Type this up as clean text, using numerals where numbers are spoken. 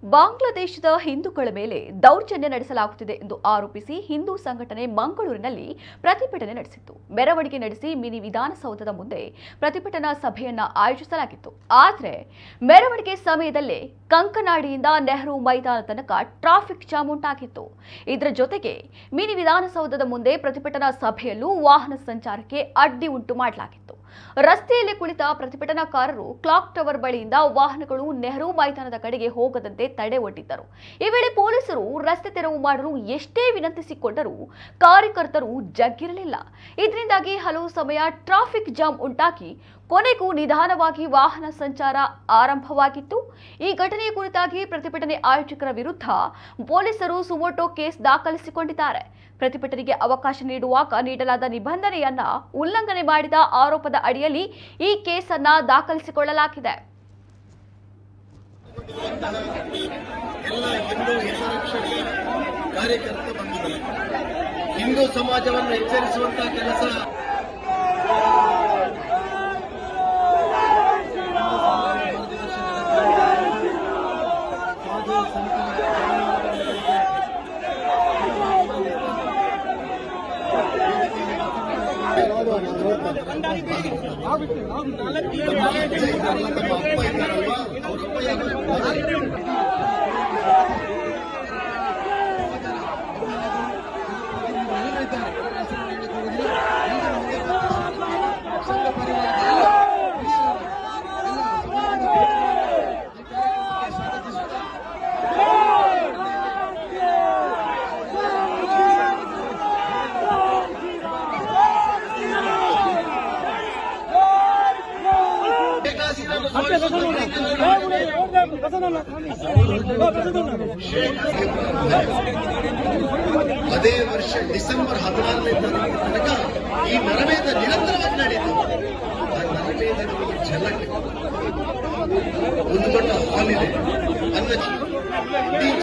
ಬಾಂಗ್ಲಾದೇಶದ ಹಿಂದೂಗಳ ಮೇಲೆ ದೌರ್ಜನ್ಯ ನಡೆಸಲಾಗುತ್ತಿದೆ ಎಂದು ಆರೋಪಿಸಿ ಹಿಂದೂ ಸಂಘಟನೆ ಮಂಗಳೂರಿನಲ್ಲಿ ಪ್ರತಿಭಟನೆ ನಡೆಸಿತ್ತು. ಮೆರವಣಿಗೆ ನಡೆಸಿ ಮಿನಿ ವಿಧಾನಸೌಧದ ಮುಂದೆ ಪ್ರತಿಭಟನಾ ಸಭೆಯನ್ನ ಆಯೋಜಿಸಲಾಗಿತ್ತು. ಆದರೆ ಮೆರವಣಿಗೆ ಸಮಯದಲ್ಲೇ ಕಂಕನಾಡಿಯಿಂದ ನೆಹರು ಮೈದಾನ ತನಕ ಟ್ರಾಫಿಕ್ ಜಾಮ್ ಉಂಟಾಗಿತ್ತು. ಇದರ ಜೊತೆಗೆ ಮಿನಿ ವಿಧಾನಸೌಧದ ಮುಂದೆ ಪ್ರತಿಭಟನಾ ಸಭೆಯಲ್ಲೂ ವಾಹನ ಸಂಚಾರಕ್ಕೆ ಅಡ್ಡಿ ಉಂಟು ಮಾಡಲಾಗಿತ್ತು. ರಸ್ತೆಯಲ್ಲಿ ಕುಳಿತ ಪ್ರತಿಭಟನಾಕಾರರು ಕ್ಲಾಕ್ ಟವರ್ ಬಳಿಯಿಂದ ವಾಹನಗಳು ನೆಹರು ಮೈದಾನದ ಕಡೆಗೆ ಹೋಗದಂತೆ ತಡೆ ಒಡ್ಡಿದ್ದರು. ಈ ವೇಳೆ ಪೊಲೀಸರು ರಸ್ತೆ ತೆರವು ಮಾಡಲು ಎಷ್ಟೇ ವಿನಂತಿಸಿಕೊಂಡರೂ ಕಾರ್ಯಕರ್ತರು ಜಗ್ಗಿರಲಿಲ್ಲ. ಇದರಿಂದಾಗಿ ಹಲವು ಸಮಯ ಟ್ರಾಫಿಕ್ ಜಾಮ್ ಉಂಟಾಗಿ ಕೊನೆಗೂ ನಿಧಾನವಾಗಿ ವಾಹನ ಸಂಚಾರ ಆರಂಭವಾಗಿತ್ತು. ಈ ಘಟನೆಯ ಕುರಿತಾಗಿ ಪ್ರತಿಭಟನೆ ಆಯೋಜಕರ ವಿರುದ್ಧ ಪೊಲೀಸರು ಸುಮೋಟೋ ಕೇಸ್ ದಾಖಲಿಸಿಕೊಂಡಿದ್ದಾರೆ. ಪ್ರತಿಭಟನೆಗೆ ಅವಕಾಶ ನೀಡುವಾಗ ನೀಡಲಾದ ನಿಬಂಧನೆಯನ್ನ ಉಲ್ಲಂಘನೆ ಮಾಡಿದ ಆರೋಪದ ಅಡಿಯಲ್ಲಿ ಈ ಕೇಸನ್ನ ದಾಖಲಿಸಿಕೊಳ್ಳಲಾಗಿದೆ. ಹಿಂದೂ ಸಮಾಜವನ್ನು ಎಚ್ಚರಿಸುವಂತಹ ಕೆಲಸ ಅದೇ ವರ್ಷ ಡಿಸೆಂಬರ್ 16ನೇ ತಾರೀಕು ತನಕ ಈ